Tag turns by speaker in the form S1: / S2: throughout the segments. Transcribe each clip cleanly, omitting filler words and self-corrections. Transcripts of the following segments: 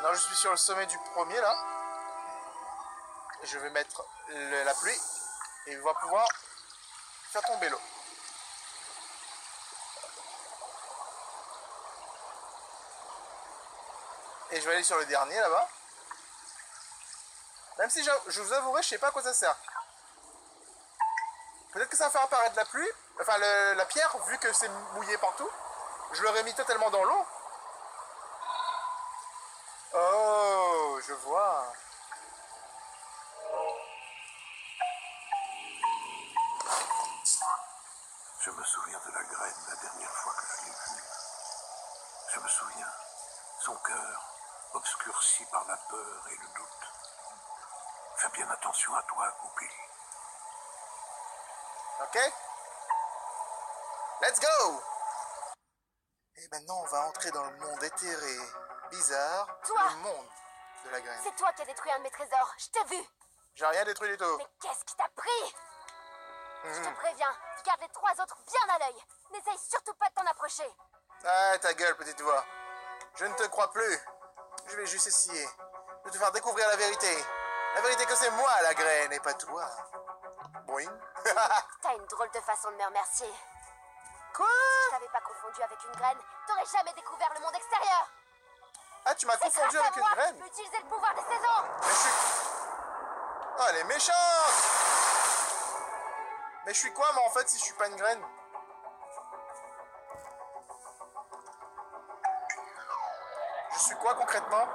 S1: Maintenant, je suis sur le sommet du premier, là. Et je vais mettre la pluie. Et on va pouvoir faire tomber l'eau. Et je vais aller sur le dernier, là-bas. Même si je vous avouerai, je sais pas à quoi ça sert. Peut-être que ça va faire apparaître la pluie. Enfin, la pierre, vu que c'est mouillé partout. Je l'aurais mis totalement dans l'eau. Oh, je vois.
S2: Je me souviens de la graine la dernière fois que je l'ai vue. Je me souviens, son cœur, obscurci par la peur et le doute. Fais bien attention à toi, Goupil.
S1: Ok? Let's go! Et maintenant, on va entrer dans le monde éthéré, bizarre,
S3: Toi!
S1: le monde de la graine.
S3: C'est toi qui as détruit un de mes trésors, je t'ai vu!
S1: J'ai rien détruit du tout.
S3: Mais qu'est-ce qui t'a pris? Je te préviens, garde les 3 autres bien à l'œil. N'essaye surtout pas de t'en approcher.
S1: Ah, ta gueule, petite voix. Je ne te crois plus. Je vais juste essayer de te faire découvrir la vérité. La vérité que c'est moi la graine et pas toi. Boing.
S3: T'as une drôle de façon de me remercier.
S1: Quoi?
S3: Si je t'avais pas confondu avec une graine, t'aurais jamais découvert le monde extérieur.
S1: Ah, tu m'as
S3: C'est
S1: confondu
S3: grâce
S1: avec
S3: à
S1: une
S3: moi que
S1: graine?
S3: tu peux utiliser le pouvoir des saisons.
S1: Mais je suis... Oh, elle est méchante! Mais je suis quoi, moi, en fait, si je suis pas une graine? Je suis quoi, concrètement?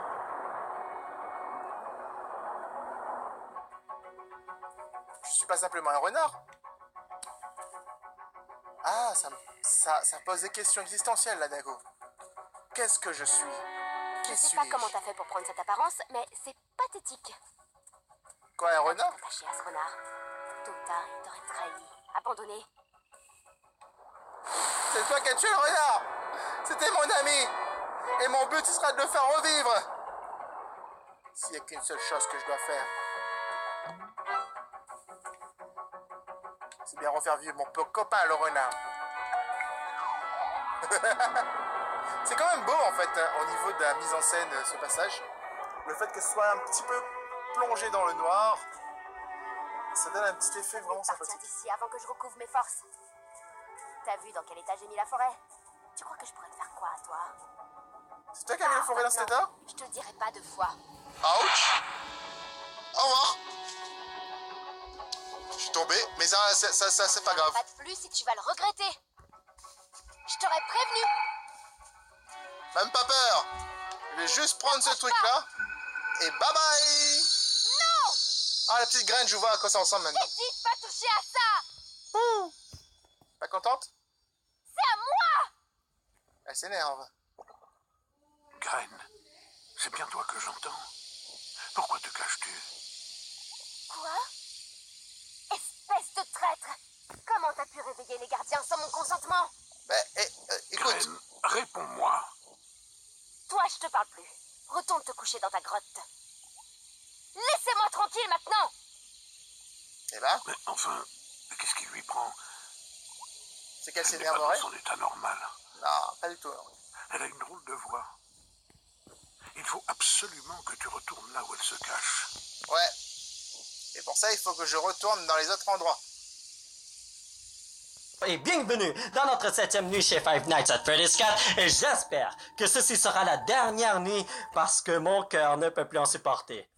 S1: Je suis pas simplement un renard. Ah, ça pose des questions existentielles, là, d'un coup. Qu'est-ce que je suis?
S3: Je
S1: Qui
S3: sais pas comment
S1: suis-je?
S3: t'as fait pour prendre cette apparence, mais c'est pathétique.
S1: Quoi, un renard?
S3: Attaché à ce renard. Tôt ou tard, il t'aurait trahi, abandonné.
S1: C'est toi qui as tué le renard! C'était mon ami! Et mon but, ce sera de le faire revivre! S'il n'y a qu'une seule chose que je dois faire, c'est bien refaire vivre mon copain, le renard. C'est quand même beau, en fait, hein, au niveau de la mise en scène, ce passage. Le fait que ce soit un petit peu plongé dans le noir, ça donne un petit effet vraiment
S3: Partir
S1: sympathique.
S3: d'ici avant que je recouvre mes forces. T'as vu dans quel état j'ai mis la forêt? Tu crois que je pourrais te faire quoi, toi?
S1: C'est toi qui as mis la forêt dans cet état?
S3: Je te dirai pas 2 fois.
S1: Ouch! Au revoir! Je suis tombé, mais ça c'est pas grave.
S3: Pas de plus si tu vas le regretter. Je t'aurais prévenu.
S1: Même pas peur! Je vais juste prendre ce truc-là, et bye bye!
S3: Non!
S1: Ah, la petite graine, je vois à quoi ça ressemble maintenant.
S3: J'ai dit de pas toucher à ça.
S1: Pas contente?
S3: C'est à moi.
S1: Elle s'énerve.
S2: Graine, c'est bien toi que j'entends. Pourquoi te caches-tu?
S3: Quoi? Espèce de traître. Comment t'as pu réveiller les gardiens sans mon consentement?
S1: Mais, écoute,
S2: Graine, réponds-moi.
S3: Toi, je te parle plus. Retourne te coucher dans ta grotte. Laissez-moi tranquille maintenant.
S1: et là,
S2: Mais enfin, qu'est-ce qui lui prend?
S1: c'est qu'elle
S2: Elle n'est pas dans
S1: s'énerverait?
S2: son état normal.
S1: Non, pas du tout. Non.
S2: Elle a une drôle de voix. Il faut absolument que tu retournes là où elle se cache.
S1: Ouais. Et pour ça, il faut que je retourne dans les autres endroits.
S4: Et bienvenue dans notre 7e nuit chez Five Nights at Freddy's 4 et j'espère que ceci sera la dernière nuit parce que mon cœur ne peut plus en supporter.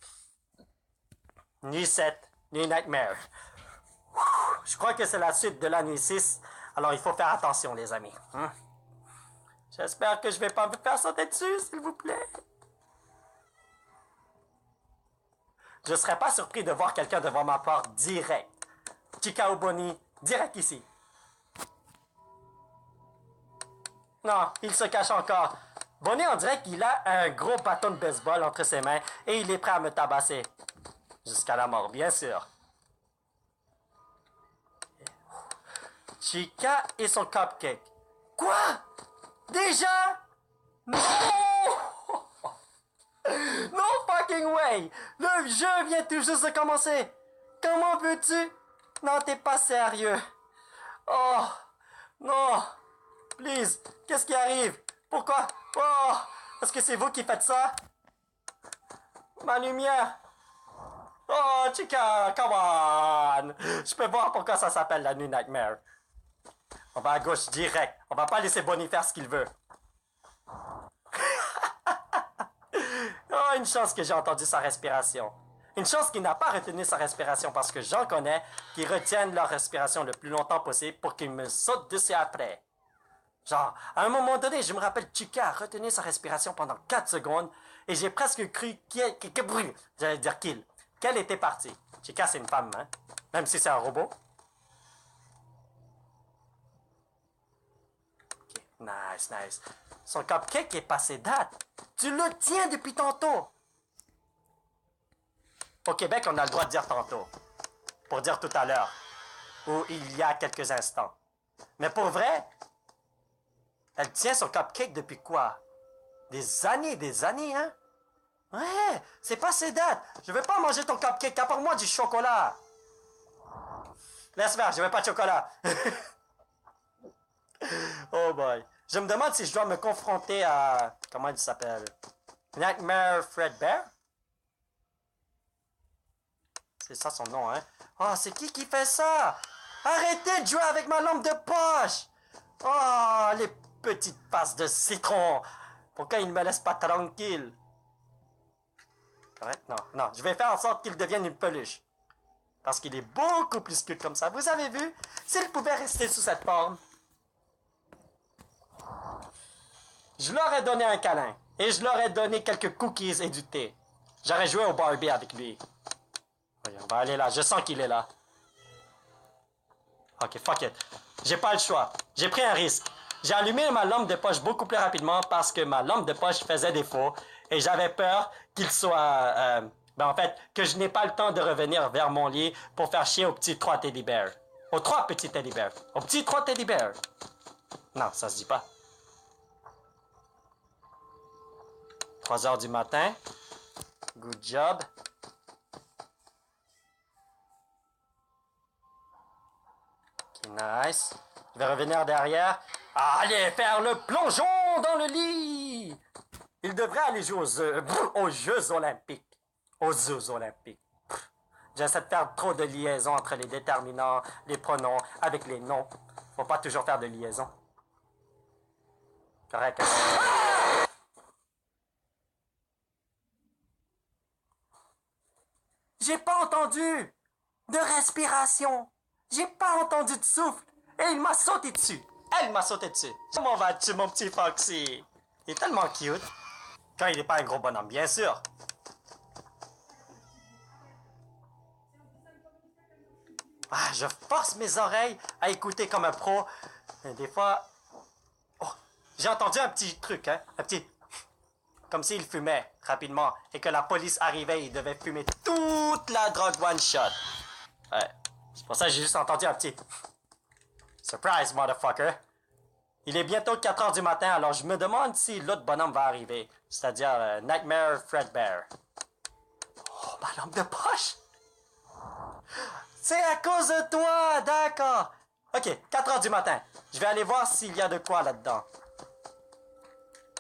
S4: Nuit 7, nuit Nightmare. Je crois que c'est la suite de la nuit 6, alors il faut faire attention les amis. J'espère que je vais pas me faire sauter dessus, s'il vous plaît. Je serais pas surpris de voir quelqu'un devant ma porte direct. Chica ou Bonnie, direct ici. Non, il se cache encore. Bonnie, on dirait qu'il a un gros bâton de baseball entre ses mains et il est prêt à me tabasser. Jusqu'à la mort, bien sûr. Chica et son cupcake. Quoi? Déjà? Non! No fucking way! Le jeu vient tout juste de commencer. Comment veux-tu? Non, t'es pas sérieux. Oh, non. Please, qu'est-ce qui arrive? Pourquoi? Oh, est-ce que c'est vous qui faites ça? Ma lumière! Oh, Chica, come on! Je peux voir pourquoi ça s'appelle la New Nightmare. On va à gauche direct. On va pas laisser Bonnie faire ce qu'il veut. Oh, une chance que j'ai entendu sa respiration. Une chance qu'il n'a pas retenu sa respiration parce que j'en connais qui retiennent leur respiration le plus longtemps possible pour qu'ils me sautent dessus après. Genre, à un moment donné, je me rappelle Chica a retenu sa respiration pendant 4 secondes et j'ai presque cru j'allais dire qu'elle était partie. Chica, c'est une femme, hein? Même si c'est un robot. Ok, nice, nice. Son cupcake est passé date. Tu le tiens depuis tantôt. Au Québec, on a le droit de dire tantôt. Pour dire tout à l'heure. Ou il y a quelques instants. Mais pour vrai, elle tient son cupcake depuis quoi? Des années, hein? Ouais, c'est passé date. Je vais pas manger ton cupcake, apporte-moi du chocolat. Laisse faire, je veux pas de chocolat. Oh boy. Je me demande si je dois me confronter à... Comment il s'appelle? Nightmare Fredbear? C'est ça son nom, hein? Oh, c'est qui fait ça? Arrêtez de jouer avec ma lampe de poche! Oh, les petites passes de citron! Pourquoi il ne me laisse pas tranquille? Correct? Non. Je vais faire en sorte qu'il devienne une peluche. Parce qu'il est beaucoup plus cute comme ça. Vous avez vu? S'il pouvait rester sous cette forme. Je leur ai donné un câlin. Et je leur ai donné quelques cookies et du thé. J'aurais joué au Barbie avec lui. Oui, on va aller là. Je sens qu'il est là. Ok, fuck it. J'ai pas le choix. J'ai pris un risque. J'ai allumé ma lampe de poche beaucoup plus rapidement parce que ma lampe de poche faisait défaut et j'avais peur qu'il soit... que je n'ai pas le temps de revenir vers mon lit pour faire chier aux petits 3 teddy bears. Aux 3 petits teddy bears. Aux petits 3 teddy bears. Non, ça se dit pas. 3 heures du matin. Good job. Ok, nice. Je vais revenir derrière. Allez faire le plongeon dans le lit. Il devrait aller jouer aux Jeux Olympiques. Aux Jeux Olympiques. J'essaie de faire trop de liaisons entre les déterminants, les pronoms, avec les noms. Faut pas toujours faire de liaison. Correct. Ah! J'ai pas entendu de respiration. J'ai pas entendu de souffle. Et il m'a sauté dessus. Elle m'a sauté dessus. Comment vas-tu, mon petit Foxy? Il est tellement cute. Quand il n'est pas un gros bonhomme, bien sûr. Ah, je force mes oreilles à écouter comme un pro. Et des fois... Oh, j'ai entendu un petit truc, hein? Un petit... Comme s'il fumait rapidement et que la police arrivait et il devait fumer toute la drogue one shot. Ouais. C'est pour ça que j'ai juste entendu un petit... Surprise, motherfucker. Il est bientôt 4 heures du matin, alors je me demande si l'autre bonhomme va arriver. C'est-à-dire Nightmare Fredbear. Oh, ma lampe de poche! C'est à cause de toi, d'accord. Ok, 4 heures du matin. Je vais aller voir s'il y a de quoi là-dedans.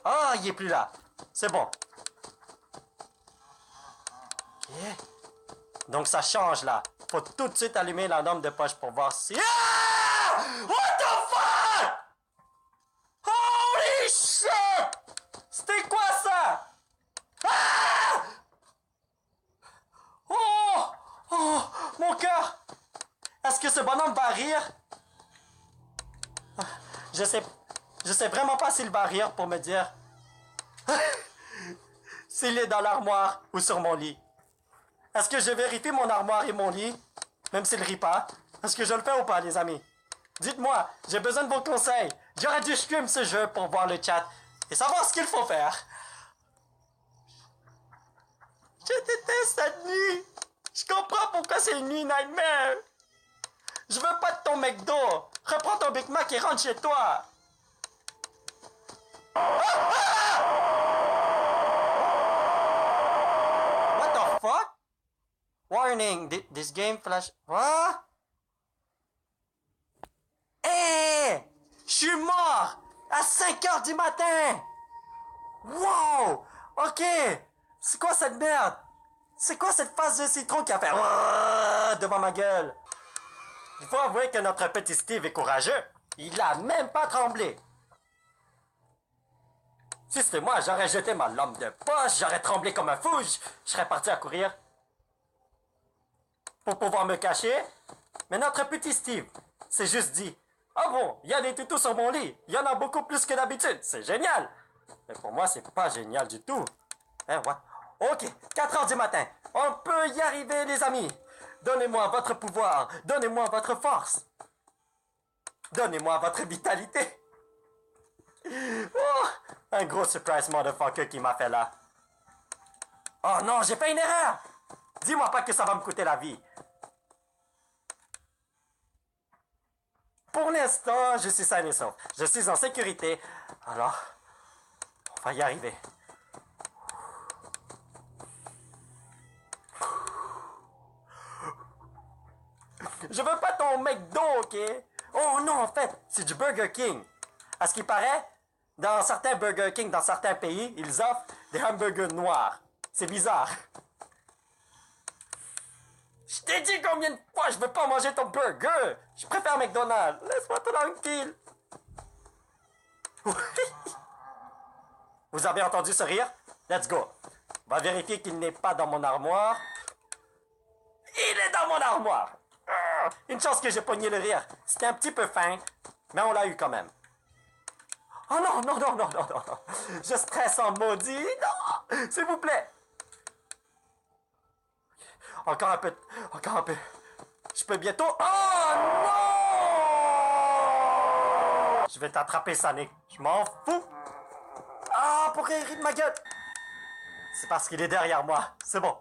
S4: Ah, il est plus là. C'est bon. Ok. Donc ça change là. Faut tout de suite allumer la lampe de poche pour voir si... Ah! What the fuck? Holy shit! C'était quoi ça? Ah! Oh, mon cœur! Est-ce que ce bonhomme va rire? Je sais vraiment pas s'il va rire pour me dire s'il est dans l'armoire ou sur mon lit. Est-ce que je vérifie mon armoire et mon lit, même s'il rit pas? Est-ce que je le fais ou pas, les amis? Dites-moi, j'ai besoin de vos conseils. J'aurais dû stream ce jeu pour voir le chat et savoir ce qu'il faut faire. Je déteste cette nuit. Je comprends pourquoi c'est une nuit nightmare. Je veux pas de ton McDo. Reprends ton Big Mac et rentre chez toi. What the fuck? Warning, this game flash... What? Hé! Je suis mort! À 5 heures du matin! Wow! Ok! C'est quoi cette merde? C'est quoi cette face de citron qui a fait devant ma gueule? Il faut avouer que notre petit Steve est courageux. Il a même pas tremblé. Si c'était moi, j'aurais jeté ma lampe de poche, j'aurais tremblé comme un fou, je serais parti à courir. Pour pouvoir me cacher. Mais notre petit Steve s'est juste dit, ah bon, il y a des toutous sur mon lit. Il y en a beaucoup plus que d'habitude. C'est génial. Mais pour moi, c'est pas génial du tout. Hein, what? Ok, 4 heures du matin. On peut y arriver, les amis. Donnez-moi votre pouvoir. Donnez-moi votre force. Donnez-moi votre vitalité. Oh, un gros surprise motherfucker qui m'a fait là. Oh non, j'ai fait une erreur. Dis-moi pas que ça va me coûter la vie. Pour l'instant, je suis sain et sauf. Je suis en sécurité. Alors, on va y arriver. Je veux pas ton McDo, ok? Oh non, en fait, c'est du Burger King. À ce qui paraît, dans certains Burger King, dans certains pays, ils offrent des hamburgers noirs. C'est bizarre. Je t'ai dit combien de fois je veux pas manger ton burger. Je préfère McDonald's. Laisse-moi tranquille. Vous avez entendu ce rire? Let's go. On va vérifier qu'il n'est pas dans mon armoire. Il est dans mon armoire. Une chance que j'ai pogné le rire. C'était un petit peu fin, mais on l'a eu quand même. Oh non, non, non, non, non, non, non. Je stresse en maudit. Non, s'il vous plaît. Encore un peu. Encore un peu. Je peux bientôt. Oh non! Je vais t'attraper, Sonic. Je m'en fous. Ah, pourquoi il rit de ma gueule? C'est parce qu'il est derrière moi. C'est bon.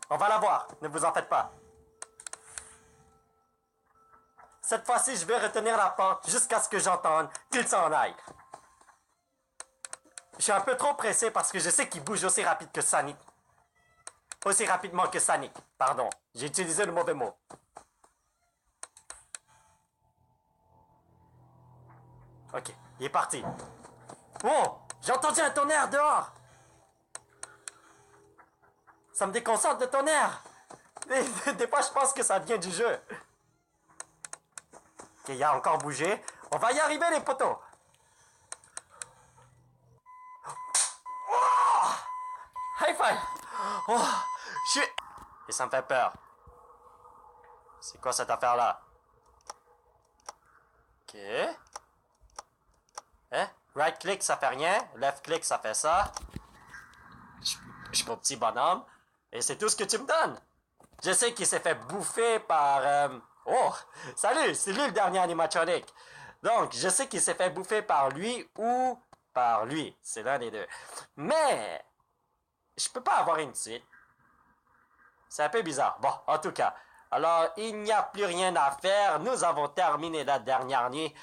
S4: On va l'avoir. Ne vous en faites pas. Cette fois-ci, je vais retenir la porte jusqu'à ce que j'entende qu'il s'en aille. Je suis un peu trop pressé parce que je sais qu'il bouge aussi rapide que Sonic. Aussi rapidement que Sonic. Pardon, j'ai utilisé le mauvais mot. Ok, il est parti. Oh, j'ai entendu un tonnerre dehors. Ça me déconcentre de tonnerre. Des fois, je pense que ça vient du jeu. Ok, il a encore bougé. On va y arriver, les potos. Oh! High five. Oh, je suis... Et ça me fait peur. C'est quoi cette affaire-là? Ok. Hein? Right click, ça fait rien. Left click, ça fait ça. Je suis mon petit bonhomme. Et c'est tout ce que tu me donnes. Je sais qu'il s'est fait bouffer par... Oh! Salut! C'est lui le dernier animatronic. Donc, je sais qu'il s'est fait bouffer par lui ou par lui. C'est l'un des deux. Mais... je peux pas avoir une suite. C'est un peu bizarre. Bon, en tout cas. Alors, il n'y a plus rien à faire. Nous avons terminé la dernière nuit.